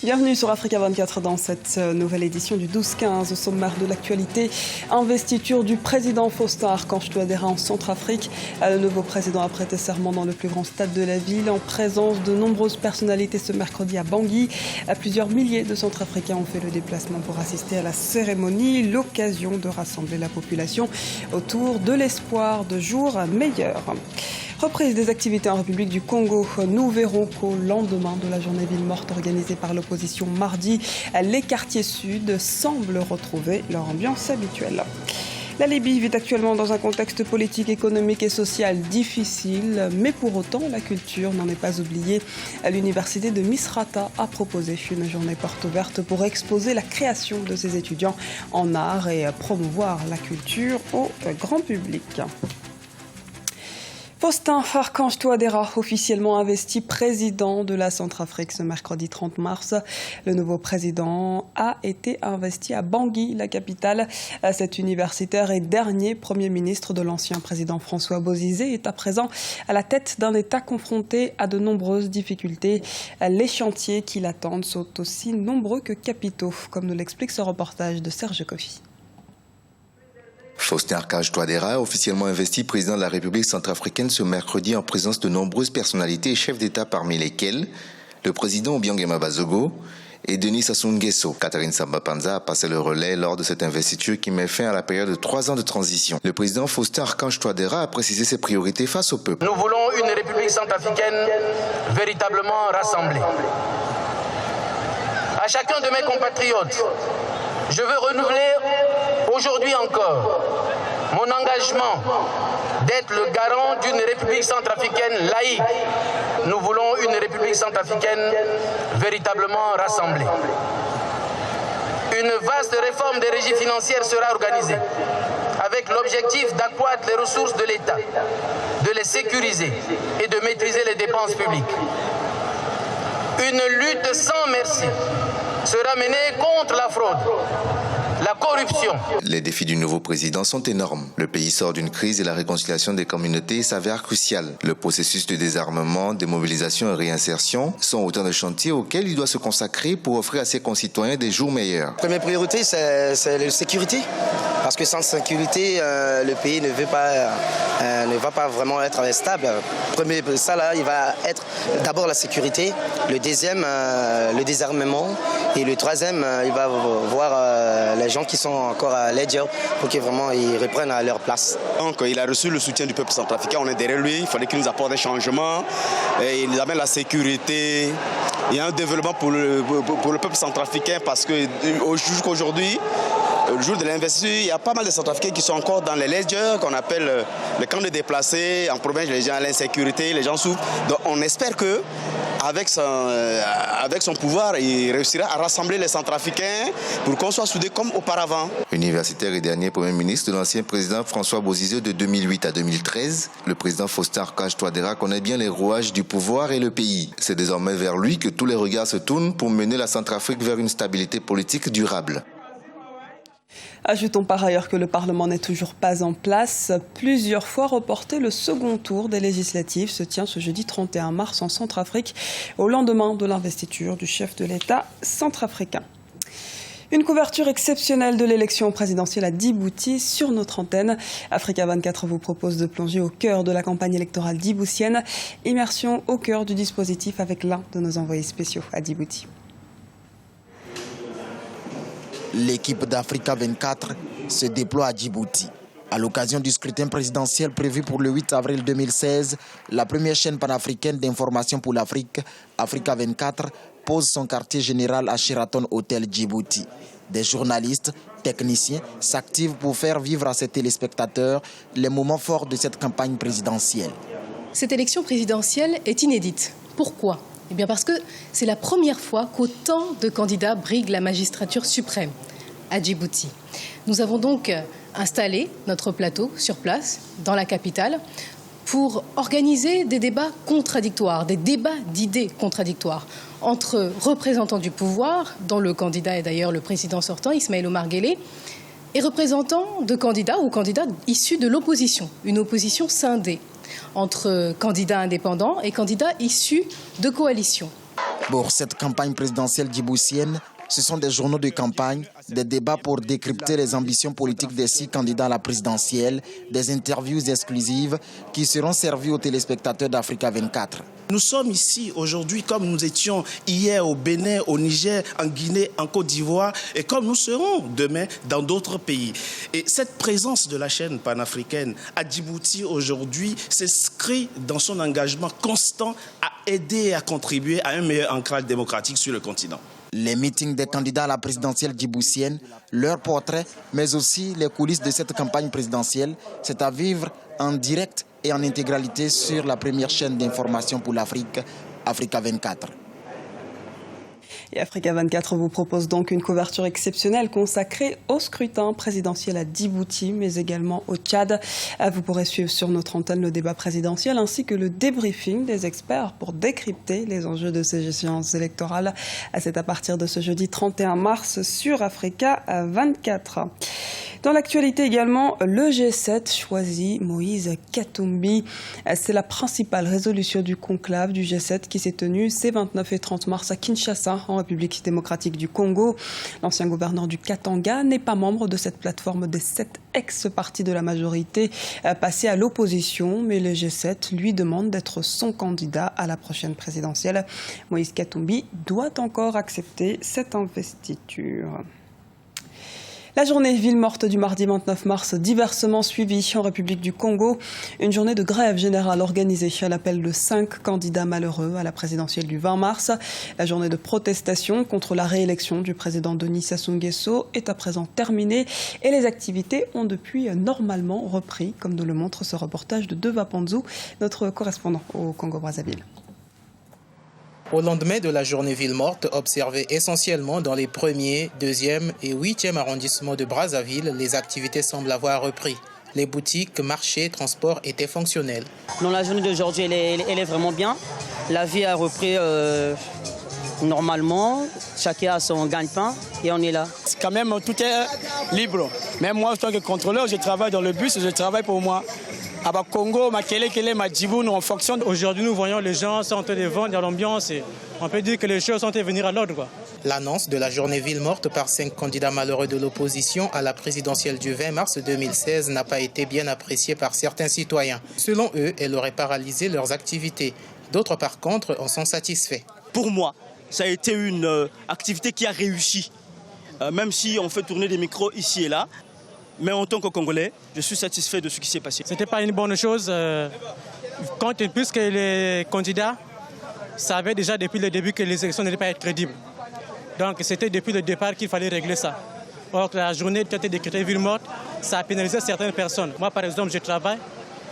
Bienvenue sur Africa 24 dans cette nouvelle édition du 12-15. Au sommaire de l'actualité, investiture du président Faustin Archange Touadéra en Centrafrique. Le nouveau président a prêté serment dans le plus grand stade de la ville en présence de nombreuses personnalités ce mercredi à Bangui. Plusieurs milliers de Centrafricains ont fait le déplacement pour assister à la cérémonie. L'occasion de rassembler la population autour de l'espoir de jours meilleurs. Reprise des activités en République du Congo. Nous verrons qu'au lendemain de la journée ville morte organisée par l'opposition mardi, les quartiers sud semblent retrouver leur ambiance habituelle. La Libye vit actuellement dans un contexte politique, économique et social difficile, mais pour autant, la culture n'en est pas oubliée. L'université de Misrata a proposé une journée porte ouverte pour exposer la création de ses étudiants en art et promouvoir la culture au grand public. Faustin Archange Touadéra, officiellement investi président de la Centrafrique ce mercredi 30 mars. Le nouveau président a été investi à Bangui, la capitale. Cet universitaire et dernier Premier ministre de l'ancien président François Bozizé est à présent à la tête d'un État confronté à de nombreuses difficultés. Les chantiers qui l'attendent sont aussi nombreux que capitaux, comme nous l'explique ce reportage de Serge Kofi. Faustin Archange Touadéra, officiellement investi président de la République centrafricaine ce mercredi en présence de nombreuses personnalités et chefs d'État parmi lesquels le président Obiang Bazogo et Denis Sassou Nguesso. Catherine Samba Panza a passé le relais lors de cette investiture qui met fin à la période de 3 ans de transition. Le président Faustin Archange Touadéra a précisé ses priorités face au peuple. Nous voulons une République centrafricaine véritablement rassemblée. À chacun de mes compatriotes, je veux renouveler aujourd'hui encore mon engagement d'être le garant d'une République centrafricaine laïque. Nous voulons une République centrafricaine véritablement rassemblée. Une vaste réforme des régies financières sera organisée avec l'objectif d'accroître les ressources de l'État, de les sécuriser et de maîtriser les dépenses publiques. Une lutte sans merci sera menée contre la fraude, la corruption. Les défis du nouveau président sont énormes. Le pays sort d'une crise et la réconciliation des communautés s'avère cruciale. Le processus de désarmement, démobilisation et réinsertion sont autant de chantiers auxquels il doit se consacrer pour offrir à ses concitoyens des jours meilleurs. La première priorité, c'est la sécurité. Parce que sans sécurité, le pays ne va pas vraiment être stable. Premier, ça là, il va être d'abord la sécurité, le deuxième, le désarmement, et le troisième, il va voir les gens qui sont encore à l'aide pour qu'ils vraiment ils reprennent à leur place. Donc il a reçu le soutien du peuple centrafricain, on est derrière lui, il fallait qu'il nous apporte des changements, et il amène la sécurité, il y a un développement pour le peuple centrafricain parce que jusqu'à aujourd'hui, le jour de l'investiture, il y a pas mal de Centrafricains qui sont encore dans les ledgers, qu'on appelle les camps de déplacés. En province, les gens ont l'insécurité, les gens souffrent. Donc on espère que avec son pouvoir, il réussira à rassembler les Centrafricains pour qu'on soit soudés comme auparavant. Universitaire et dernier Premier ministre de l'ancien président François Bozizé de 2008 à 2013, le président Faustin Archange Touadéra connaît bien les rouages du pouvoir et le pays. C'est désormais vers lui que tous les regards se tournent pour mener la Centrafrique vers une stabilité politique durable. Ajoutons par ailleurs que le Parlement n'est toujours pas en place. Plusieurs fois reporté, le second tour des législatives se tient ce jeudi 31 mars en Centrafrique, au lendemain de l'investiture du chef de l'État centrafricain. Une couverture exceptionnelle de l'élection présidentielle à Djibouti sur notre antenne. Africa 24 vous propose de plonger au cœur de la campagne électorale djiboutienne. Immersion au cœur du dispositif avec l'un de nos envoyés spéciaux à Djibouti. L'équipe d'Africa 24 se déploie à Djibouti. À l'occasion du scrutin présidentiel prévu pour le 8 avril 2016, la première chaîne panafricaine d'information pour l'Afrique, Africa 24, pose son quartier général à Sheraton Hotel Djibouti. Des journalistes, techniciens s'activent pour faire vivre à ses téléspectateurs les moments forts de cette campagne présidentielle. Cette élection présidentielle est inédite. Pourquoi ? Eh bien parce que c'est la première fois qu'autant de candidats briguent la magistrature suprême à Djibouti. Nous avons donc installé notre plateau sur place, dans la capitale, pour organiser des débats contradictoires, des débats d'idées contradictoires entre représentants du pouvoir, dont le candidat est d'ailleurs le président sortant, Ismaël Omar Guelleh, et représentants de candidats ou candidats issus de l'opposition, une opposition scindée entre candidats indépendants et candidats issus de coalitions. Pour cette campagne présidentielle djiboutienne, ce sont des journaux de campagne, des débats pour décrypter les ambitions politiques des 6 candidats à la présidentielle, des interviews exclusives qui seront servies aux téléspectateurs d'Africa 24. Nous sommes ici aujourd'hui comme nous étions hier au Bénin, au Niger, en Guinée, en Côte d'Ivoire et comme nous serons demain dans d'autres pays. Et cette présence de la chaîne panafricaine à Djibouti aujourd'hui s'inscrit dans son engagement constant à aider et à contribuer à un meilleur ancrage démocratique sur le continent. Les meetings des candidats à la présidentielle djiboutienne, leurs portraits, mais aussi les coulisses de cette campagne présidentielle, c'est à vivre en direct et en intégralité sur la première chaîne d'information pour l'Afrique, Africa 24. Et Africa 24 vous propose donc une couverture exceptionnelle consacrée au scrutin présidentiel à Djibouti, mais également au Tchad. Vous pourrez suivre sur notre antenne le débat présidentiel ainsi que le débriefing des experts pour décrypter les enjeux de ces échéances électorales. C'est à partir de ce jeudi 31 mars sur Africa 24. Dans l'actualité également, le G7 choisit Moïse Katumbi. C'est la principale résolution du conclave du G7 qui s'est tenue ces 29 et 30 mars à Kinshasa, en République démocratique du Congo. L'ancien gouverneur du Katanga n'est pas membre de cette plateforme des 7 ex-partis de la majorité passés à l'opposition, mais le G7 lui demande d'être son candidat à la prochaine présidentielle. Moïse Katumbi doit encore accepter cette investiture. La journée ville morte du mardi 29 mars, diversement suivie en République du Congo. Une journée de grève générale organisée à l'appel de 5 candidats malheureux à la présidentielle du 20 mars. La journée de protestation contre la réélection du président Denis Sassou Nguesso est à présent terminée et les activités ont depuis normalement repris, comme nous le montre ce reportage de Deva Panzou, notre correspondant au Congo-Brazzaville. Au lendemain de la journée ville morte, observée essentiellement dans les 1er, 2e et 8e arrondissements de Brazzaville, les activités semblent avoir repris. Les boutiques, marchés, transports étaient fonctionnels. Dans la journée d'aujourd'hui, elle est vraiment bien. La vie a repris normalement. Chacun a son gagne-pain et on est là. Quand même, tout est libre. Même moi, en tant que contrôleur, je travaille dans le bus, je travaille pour moi. À Congo, nous on fonctionne. Aujourd'hui, nous voyons les gens sont en train de vendre dans l'ambiance et on peut dire que les choses sont en train de venir à l'ordre. L'annonce de la journée ville morte par 5 candidats malheureux de l'opposition à la présidentielle du 20 mars 2016 n'a pas été bien appréciée par certains citoyens. Selon eux, elle aurait paralysé leurs activités. D'autres, par contre, en sont satisfaits. Pour moi, ça a été une activité qui a réussi. Même si on fait tourner des micros ici et là. Mais en tant que Congolais, je suis satisfait de ce qui s'est passé. Ce n'était pas une bonne chose, puisque les candidats savaient déjà depuis le début que les élections n'allaient pas être crédibles. Donc c'était depuis le départ qu'il fallait régler ça. Or, la journée qui a été décrétée ville morte, ça a pénalisé certaines personnes. Moi, par exemple, je travaille.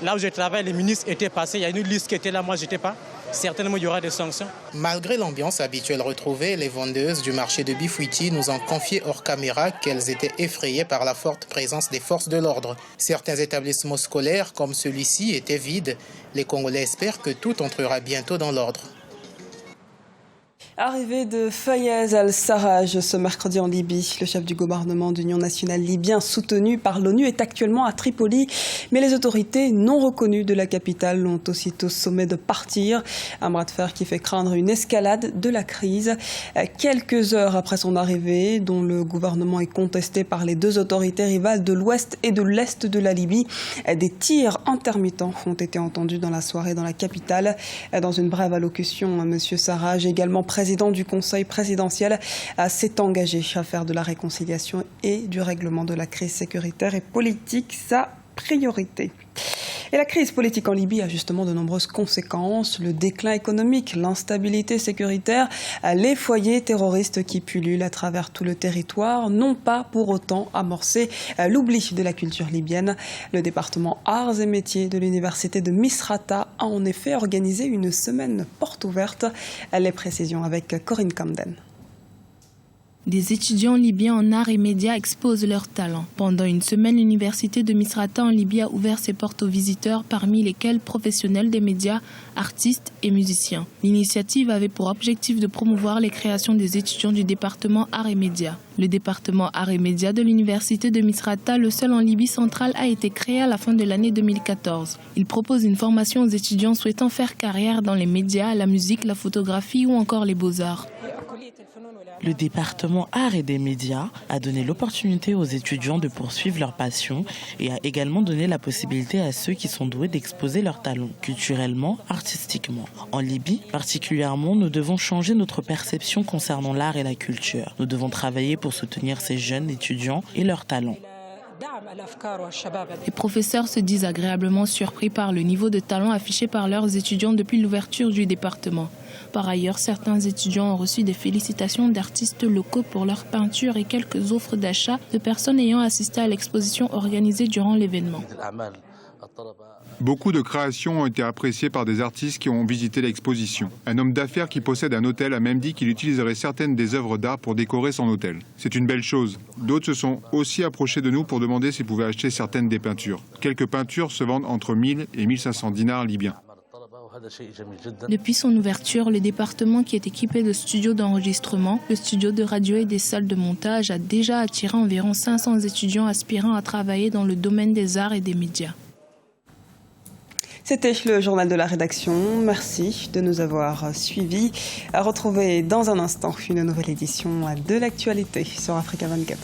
Là où je travaille, les ministres étaient passés. Il y a une liste qui était là, moi, je n'étais pas. Certainement, il y aura des sanctions. Malgré l'ambiance habituelle retrouvée, les vendeuses du marché de Bifouiti nous ont confié hors caméra qu'elles étaient effrayées par la forte présence des forces de l'ordre. Certains établissements scolaires, comme celui-ci, étaient vides. Les Congolais espèrent que tout entrera bientôt dans l'ordre. Arrivée de Fayez al-Sarraj ce mercredi en Libye. Le chef du gouvernement d'Union nationale libyen soutenu par l'ONU est actuellement à Tripoli. Mais les autorités non reconnues de la capitale l'ont aussitôt sommé de partir. Un bras de fer qui fait craindre une escalade de la crise. Quelques heures après son arrivée, dont le gouvernement est contesté par les 2 autorités rivales de l'ouest et de l'est de la Libye, des tirs intermittents ont été entendus dans la soirée dans la capitale. Dans une brève allocution, M. Sarraj, également président du Conseil présidentiel, s'est engagé à faire de la réconciliation et du règlement de la crise sécuritaire et politique sa priorité. Et la crise politique en Libye a justement de nombreuses conséquences. Le déclin économique, l'instabilité sécuritaire, les foyers terroristes qui pullulent à travers tout le territoire n'ont pas pour autant amorcé l'oubli de la culture libyenne. Le département Arts et Métiers de l'université de Misrata a en effet organisé une semaine porte ouverte. Les précisions avec Corinne Camden. Des étudiants libyens en arts et médias exposent leurs talents. Pendant une semaine, l'université de Misrata en Libye a ouvert ses portes aux visiteurs, parmi lesquels professionnels des médias, artistes et musiciens. L'initiative avait pour objectif de promouvoir les créations des étudiants du département arts et médias. Le département arts et médias de l'université de Misrata, le seul en Libye centrale, a été créé à la fin de l'année 2014. Il propose une formation aux étudiants souhaitant faire carrière dans les médias, la musique, la photographie ou encore les beaux-arts. Le département arts et des médias a donné l'opportunité aux étudiants de poursuivre leur passion et a également donné la possibilité à ceux qui sont doués d'exposer leurs talents, culturellement, artistiquement. En Libye, particulièrement, nous devons changer notre perception concernant l'art et la culture. Nous devons travailler pour soutenir ces jeunes étudiants et leurs talents. Les professeurs se disent agréablement surpris par le niveau de talent affiché par leurs étudiants depuis l'ouverture du département. Par ailleurs, certains étudiants ont reçu des félicitations d'artistes locaux pour leur peinture et quelques offres d'achat de personnes ayant assisté à l'exposition organisée durant l'événement. Beaucoup de créations ont été appréciées par des artistes qui ont visité l'exposition. Un homme d'affaires qui possède un hôtel a même dit qu'il utiliserait certaines des œuvres d'art pour décorer son hôtel. C'est une belle chose. D'autres se sont aussi approchés de nous pour demander s'ils pouvaient acheter certaines des peintures. Quelques peintures se vendent entre 1000 et 1500 dinars libyens. Depuis son ouverture, le département qui est équipé de studios d'enregistrement, de studios de radio et des salles de montage a déjà attiré environ 500 étudiants aspirant à travailler dans le domaine des arts et des médias. C'était le journal de la rédaction. Merci de nous avoir suivis. À retrouver dans un instant une nouvelle édition de l'actualité sur Africa 24.